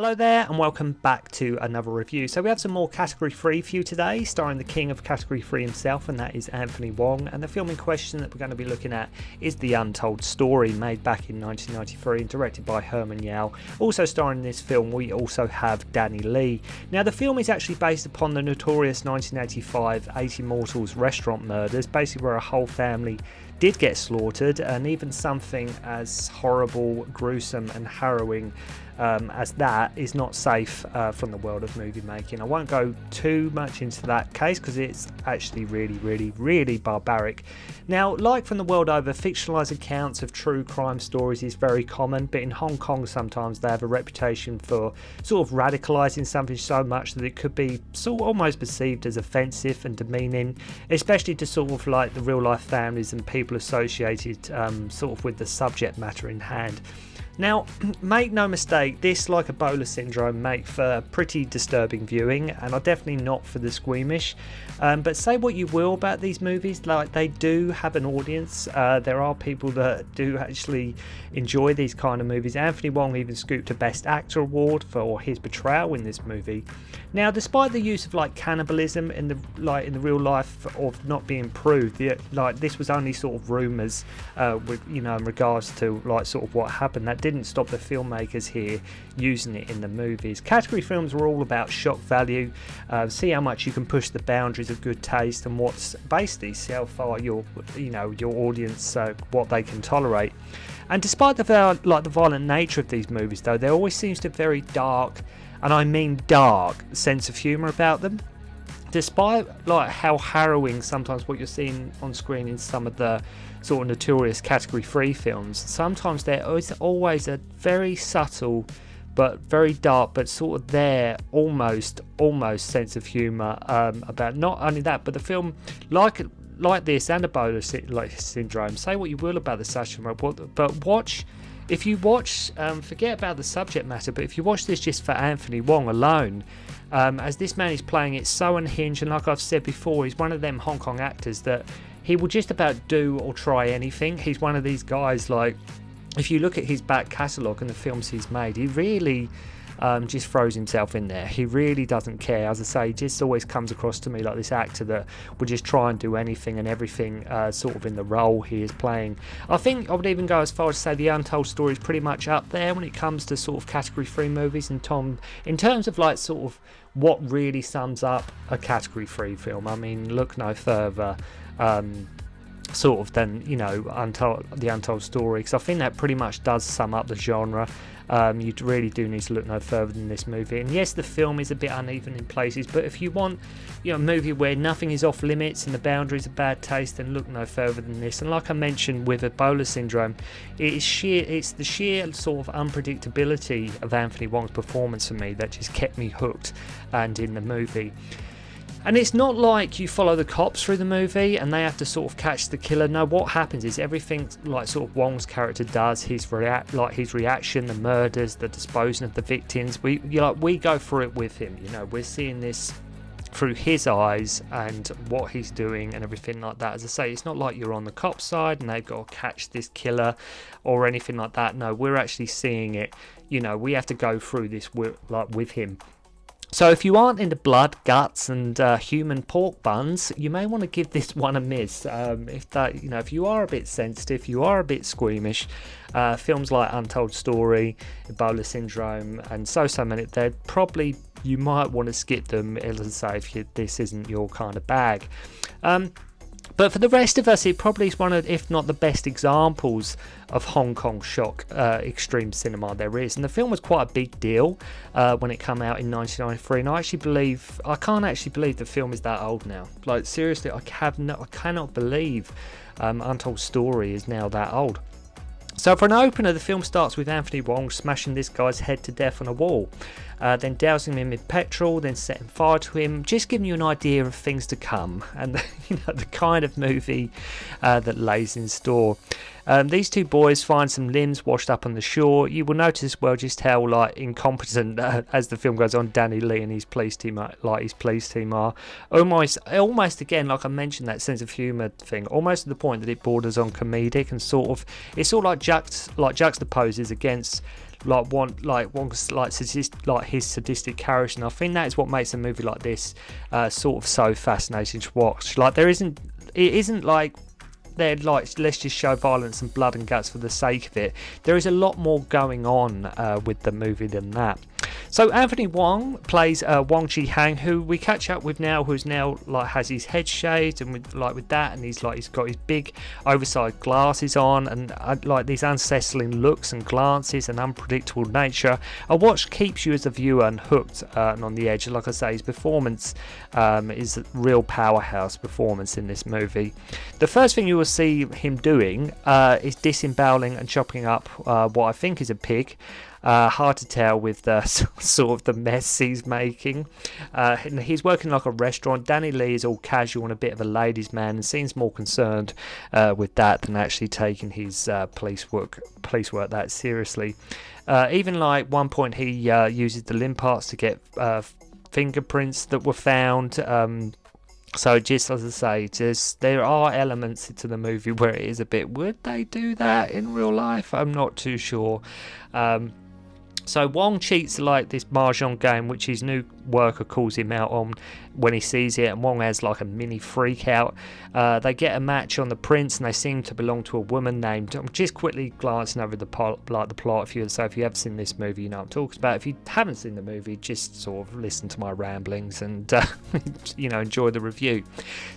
Hello there and welcome back to another review. So we have some more Category 3 for you today, starring the king of Category 3 himself, and that is Anthony Wong. And the film in question that we're going to be looking at is The Untold Story, made back in 1993 and directed by Herman. Also starring in this film we also have Danny Lee. Now the film is actually based upon the notorious 1985 Eight Immortals restaurant murders, basically where a whole family did get slaughtered, and even something as horrible, gruesome and harrowing as that is not safe from the world of movie making. I won't go too much into that case because it's actually really barbaric. Now, like from the world over, fictionalised accounts of true crime stories is very common, but in Hong Kong sometimes they have a reputation for sort of radicalising something so much that it could be sort of almost perceived as offensive and demeaning, especially to sort of like the real life families and people associated sort of with the subject matter in hand. Now, make no mistake, this, like Ebola syndrome, make for pretty disturbing viewing, and are definitely not for the squeamish. But say what you will about these movies, like they do have an audience. There are people that do actually enjoy these kind of movies. Anthony Wong even scooped a Best Actor award for his portrayal in this movie. Now, despite the use of like cannibalism in the real life of not being proved, this was only sort of rumours, with in regards to like sort of what happened. That didn't stop the filmmakers here using it in the movies. Category films were all about shock value, see how much you can push the boundaries of good taste, and what's basically see how far your audience what they can tolerate. And despite the violent nature of these movies, though, there always seems to be a very dark, and I mean dark, sense of humour about them. Despite like how harrowing sometimes what you're seeing on screen in some of the sort of notorious Category 3 films, sometimes there is always a very subtle but very dark, but sort of there almost sense of humour about not only that, but the film like this and Ebola syndrome. Say what you will about the satire, but watch. If you watch, forget about the subject matter, but if you watch this just for Anthony Wong alone, as this man is playing it so unhinged, and like I've said before, he's one of them Hong Kong actors that he will just about do or try anything. He's one of these guys, like, if you look at his back catalogue and the films he's made, he really just throws himself in there. He really doesn't care. As I say, he just always comes across to me like this actor that will just try and do anything and everything sort of in the role he is playing. I think I would even go as far as to say The Untold Story is pretty much up there when it comes to sort of Category 3 movies, and in terms of like sort of what really sums up a Category 3 film. I mean, look no further sort of than The Untold Story, because I think that pretty much does sum up the genre. You really do need to look no further than this movie. And yes, the film is a bit uneven in places, but if you want a movie where nothing is off limits and the boundaries of bad taste, then look no further than this. And like I mentioned with Ebola syndrome, it's the sheer sort of unpredictability of Anthony Wong's performance for me that just kept me hooked and in the movie. And it's not like you follow the cops through the movie and they have to sort of catch the killer. No, what happens is everything like sort of Wong's character does, his reaction, the murders, the disposing of the victims, we go through it with him. We're seeing this through his eyes and what he's doing and everything like that. As I say, it's not like you're on the cop's side and they've got to catch this killer or anything like that. No, we're actually seeing it. We have to go through this with him. So if you aren't into blood, guts and human pork buns, you may want to give this one a miss. If you are a bit sensitive, you are a bit squeamish, films like Untold Story, Ebola Syndrome and so many, you might want to skip them, as I say, if this isn't your kind of bag. But for the rest of us, it probably is one of, if not the best examples of Hong Kong shock extreme cinema there is. And the film was quite a big deal when it came out in 1993. And I can't actually believe the film is that old now. Like, seriously, I cannot believe Untold Story is now that old. So for an opener, the film starts with Anthony Wong smashing this guy's head to death on a wall, then dousing him in petrol, then setting fire to him, just giving you an idea of things to come and the kind of movie that lays in store. These two boys find some limbs washed up on the shore. You will notice as well just how incompetent as the film goes on, Danny Lee and his police team are. Almost again, like I mentioned, that sense of humour thing, almost to the point that it borders on comedic and it juxtaposes against Wong's his sadistic character, and I think that is what makes a movie like this sort of so fascinating to watch. Like, it isn't like they're like, let's just show violence and blood and guts for the sake of it. There is a lot more going on with the movie than that. So Anthony Wong plays Wong Chi-hang, who we catch up with now, who's now like has his head shaved and with that, and he's got his big oversized glasses on, and like these unsettling looks and glances and unpredictable nature. A watch keeps you as a viewer and hooked and on the edge. Like I say, his performance is a real powerhouse performance in this movie. The first thing you will see him doing is disemboweling and chopping up what I think is a pig. Hard to tell with the sort of the mess he's making. He's working like a restaurant. Danny Lee is all casual and a bit of a ladies' man, and seems more concerned with that than actually taking his police work that seriously. Even like one point he uses the limb parts to get fingerprints that were found. So just as I say, there are elements to the movie where it is a bit, would they do that in real life? I'm not too sure. So Wong cheats like this mahjong game, which his new worker calls him out on when he sees it, and Wong has like a mini freak out. They get a match on the prince, and they seem to belong to a woman named. I'm just quickly glancing over the plot. If you have seen this movie, you know what I'm talking about. If you haven't seen the movie, just sort of listen to my ramblings and enjoy the review.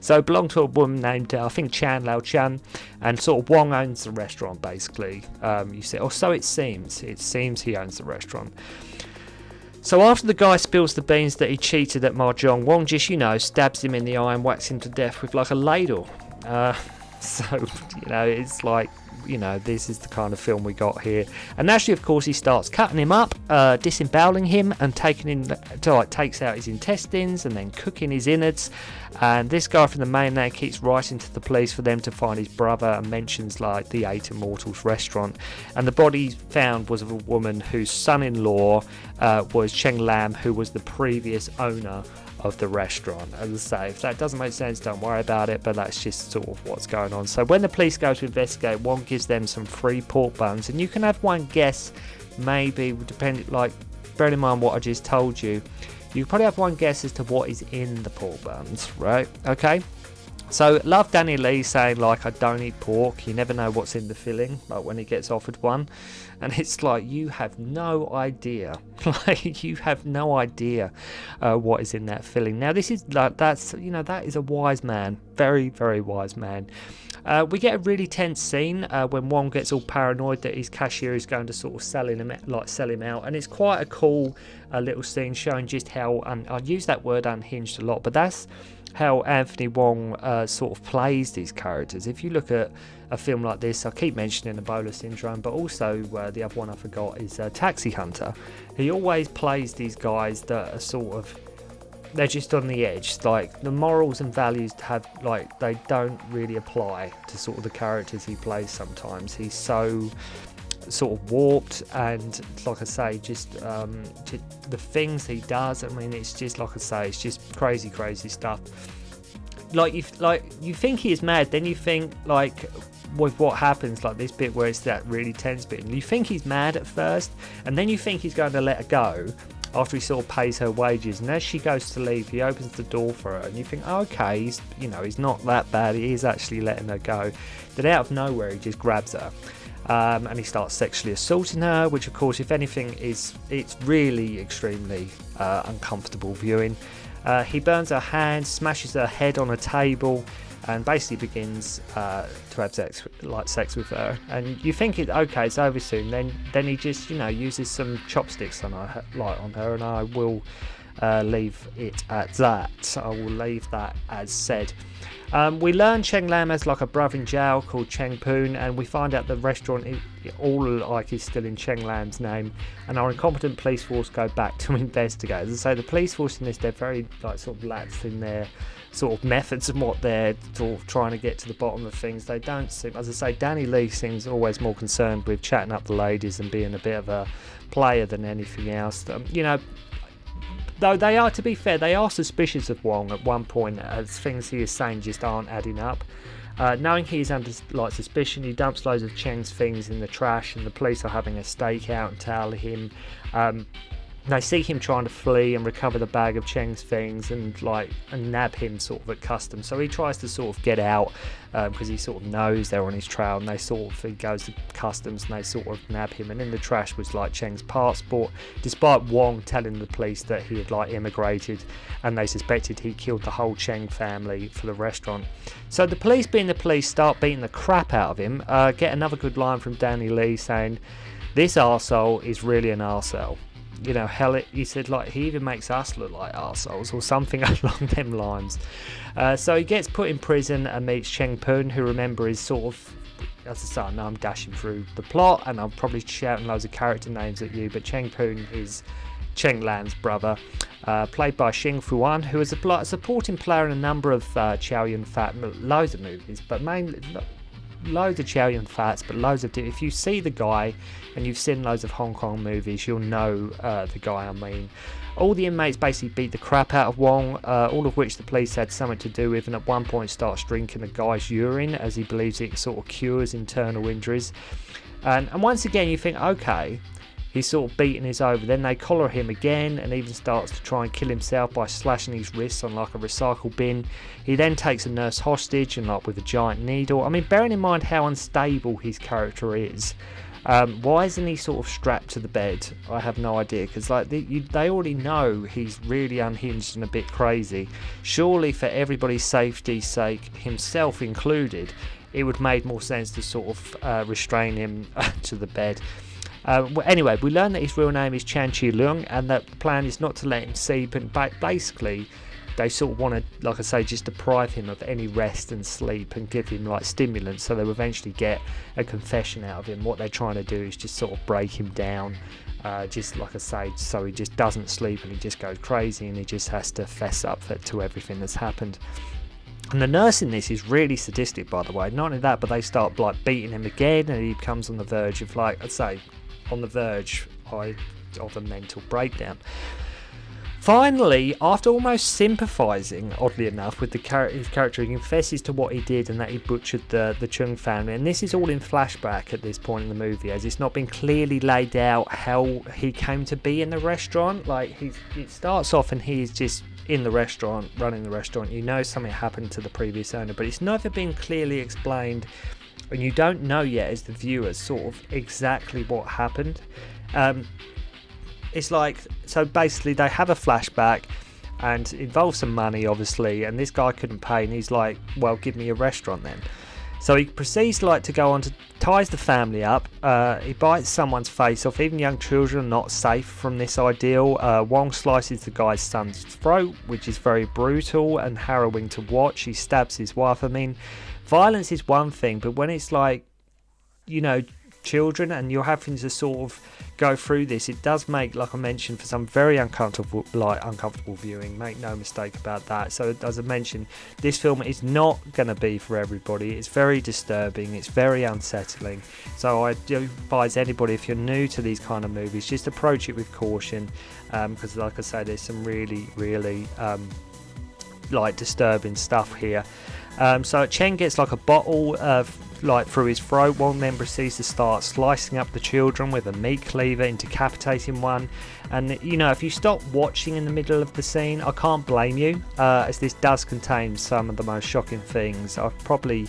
So belong to a woman named I think Chan Lao Chan, and sort of Wong owns the restaurant basically. You say, or so it seems. It seems he owns the restaurant. So after the guy spills the beans that he cheated at mahjong, Wong just, stabs him in the eye and whacks him to death with like a ladle. It's like, this is the kind of film we got here. And naturally, of course, he starts cutting him up, disemboweling him, and takes out his intestines and then cooking his innards. And this guy from the mainland keeps writing to the police for them to find his brother, and mentions like the Eight Immortals restaurant. And the body found was of a woman whose son-in-law was Cheng Lam, who was the previous owner of the restaurant. As I say, if that doesn't make sense, don't worry about it, but that's just sort of what's going on. So when the police go to investigate, Wong gives them some free pork buns, and you can have one guess, maybe, bearing in mind what I just told you, you probably have one guess as to what is in the pork buns, right? Okay. So love Danny Lee saying like, I don't eat pork, you never know what's in the filling, like when he gets offered one, and it's like, you have no idea, you have no idea what is in that filling. Now this is like, that is a wise man, very, very wise man. We get a really tense scene when Wong gets all paranoid that his cashier is going to sort of sell him out, and it's quite a cool little scene showing just how, I use that word unhinged a lot, but that's how Anthony Wong sort of plays these characters. If you look at a film like this, I keep mentioning Ebola Syndrome, but also the other one I forgot is Taxi Hunter. He always plays these guys that are sort of, they're just on the edge. Like the morals and values they don't really apply to sort of the characters he plays sometimes. He's so sort of warped, and like I say, just the things he does, I mean, it's just, like I say, it's just crazy stuff. Like you think he is mad, then you think like with what happens, like this bit where it's that really tense bit, and you think he's mad at first, and then you think he's going to let her go after he sort of pays her wages, and as she goes to leave, he opens the door for her, and you think, oh, okay, he's not that bad, he is actually letting her go. Then out of nowhere, he just grabs her. And he starts sexually assaulting her, which of course, if anything, it's really extremely uncomfortable viewing. He burns her hand, smashes her head on a table, and basically begins to have sex with her. And you think it's over soon. Then he just uses some chopsticks on her, and I will leave it at that. I will leave that as said. We learn Cheng Lam has like a brother in jail called Cheng Poon, and we find out the restaurant is still in Cheng Lam's name, and our incompetent police force go back to investigate. As I say, the police force in this, they're very sort of lax in their sort of methods and what they're sort of trying to get to the bottom of things. They don't seem, as I say, Danny Lee seems always more concerned with chatting up the ladies and being a bit of a player than anything else. Though they are, to be fair, they are suspicious of Wong at one point, as things he is saying just aren't adding up. Knowing he's under suspicion, he dumps loads of Cheng's things in the trash, and the police are having a stakeout and tell him. They see him trying to flee and recover the bag of Cheng's things and nab him sort of at customs. So he tries to sort of get out because he sort of knows they're on his trail, and he goes to customs and they sort of nab him. And in the trash was Cheng's passport, despite Wong telling the police that he had immigrated and they suspected he killed the whole Cheng family for the restaurant. So the police, being the police, start beating the crap out of him. Get another good line from Danny Lee saying, "This arsehole is really an arsehole." Hell, he said he even makes us look like arseholes or something along them lines. So he gets put in prison and meets Cheng Pun, who, remember, is sort of, as I say, I know I'm dashing through the plot and I'm probably shouting loads of character names at you, but Cheng Pun is Cheng Lan's brother, played by Shing Fui-On, who is a supporting player in a number of Chow Yun-fat, loads of movies, but mainly loads of Chow Yun-fats, but loads of... If you see the guy and you've seen loads of Hong Kong movies, you'll know the guy I mean. All the inmates basically beat the crap out of Wong, all of which the police had something to do with, and at one point starts drinking the guy's urine as he believes it sort of cures internal injuries. And once again you think, okay, he's sort of beaten his over. Then they collar him again and even starts to try and kill himself by slashing his wrists on a recycle bin. He then takes a nurse hostage and with a giant needle. I mean, bearing in mind how unstable his character is, why isn't he sort of strapped to the bed? I have no idea, because they already know he's really unhinged and a bit crazy. Surely for everybody's safety's sake, himself included, it would make more sense to sort of restrain him to the bed. Anyway, we learn that his real name is Chan Chi Leung, and that the plan is not to let him sleep, and basically they sort of want to, like I say, just deprive him of any rest and sleep and give him stimulants, so they'll eventually get a confession out of him. What they're trying to do is just sort of break him down, just like I say, so he just doesn't sleep and he just goes crazy and he just has to fess up to everything that's happened. And the nurse in this is really sadistic, by the way. Not only that, but they start beating him again, and he becomes on the verge of I'd say on the verge of a mental breakdown. Finally, after almost sympathising, oddly enough, with his character, he confesses to what he did and that he butchered the Chung family. And this is all in flashback at this point in the movie, as it's not been clearly laid out how he came to be in the restaurant. It starts off and he's just in the restaurant, running the restaurant. You know something happened to the previous owner, but it's never been clearly explained, and you don't know yet as the viewer sort of exactly what happened. It's so basically they have a flashback and it involves some money, obviously, and this guy couldn't pay, and he's like, well, give me a restaurant then. So he proceeds to go on to ties the family up. He bites someone's face off. Even young children are not safe from this ideal. Wong slices the guy's son's throat, which is very brutal and harrowing to watch. He stabs his wife. I mean, violence is one thing, but when it's children and you're having to sort of go through this, it does make, like I mentioned, for some very uncomfortable viewing. Make no mistake about that. So as I mentioned, this film is not going to be for everybody. It's very disturbing, it's very unsettling, so I do advise anybody, if you're new to these kind of movies, just approach it with caution, because like I say, there's some really disturbing stuff here. So Chen gets a bottle through his throat. Wong then proceeds to start slicing up the children with a meat cleaver and decapitating one. And if you stop watching in the middle of the scene, I can't blame you, as this does contain some of the most shocking things I've probably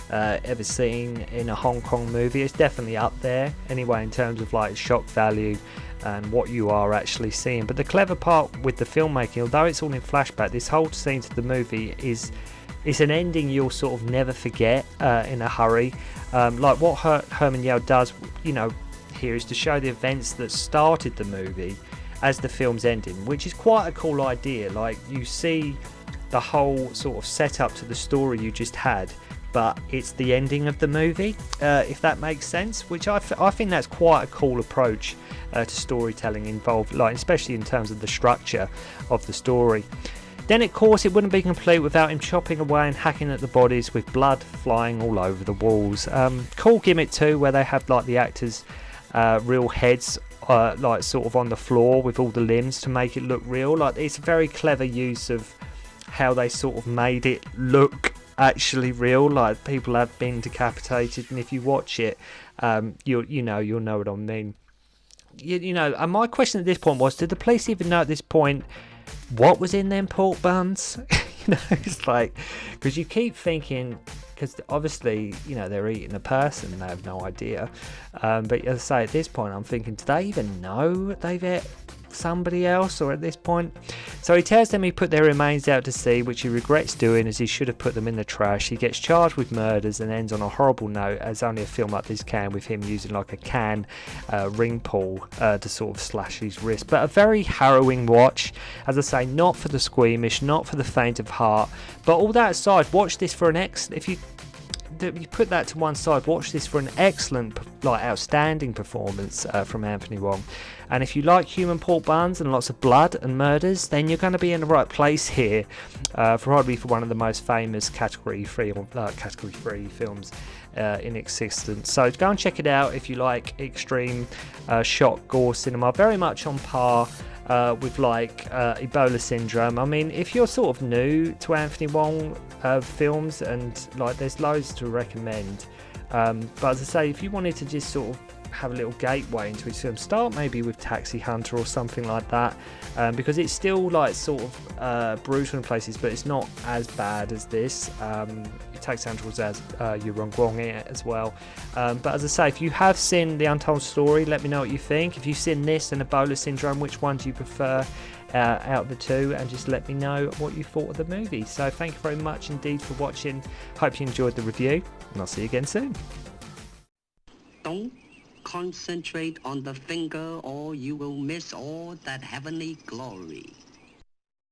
ever seen in a Hong Kong movie. It's definitely up there anyway in terms of shock value and what you are actually seeing. But the clever part with the filmmaking, although it's all in flashback, this whole scene to the movie it's an ending you'll sort of never forget in a hurry. What Herman Yeo does, here is to show the events that started the movie as the film's ending, which is quite a cool idea. You see the whole sort of setup to the story you just had, but it's the ending of the movie, if that makes sense, which I think that's quite a cool approach to storytelling involved, especially in terms of the structure of the story. Then, of course, it wouldn't be complete without him chopping away and hacking at the bodies with blood flying all over the walls. Cool gimmick too, where they have the actors' real heads like sort of on the floor with all the limbs to make it look real. Like, it's a very clever use of how they sort of made it look actually real. Like, people have been decapitated, and if you watch it, you'll know what I mean. And my question at this point was, did the police even know at this point what was in them pork buns? It's like, because you keep thinking, because obviously, they're eating a person, they have no idea. But as I say, at this point, I'm thinking, do they even know they've ate somebody else, or at this point? So he tells them he put their remains out to sea, which he regrets doing, as he should have put them in the trash. He gets charged with murders and ends on a horrible note, as only a film like this can, with him using like a can ring pull to sort of slash his wrist. But a very harrowing watch, as I say, not for the squeamish, not for the faint of heart. But all that aside, watch this for an if you put that to one side, watch this for an excellent, like outstanding performance from Anthony Wong. And if you like human pork buns and lots of blood and murders, then you're going to be in the right place here, probably for one of the most famous category free films in existence. So go and check it out if you like extreme shock gore cinema, very much on par with like Ebola Syndrome. I mean, if you're sort of new to Anthony Wong films, and like there's loads to recommend, but as I say, if you wanted to just sort of have a little gateway into his film, start maybe with Taxi Hunter or something like that, because it's still like sort of brutal in places, but it's not as bad as this. Taxi Hunter was as Wong in it as well, but as I say, if you have seen The Untold Story, let me know what you think. If you've seen this and Ebola Syndrome, which one do you prefer out of the two, and just let me know what you thought of the movie. So thank you very much indeed for watching. Hope you enjoyed the review, and I'll see you again soon. Don't concentrate on the finger, or you will miss all that heavenly glory.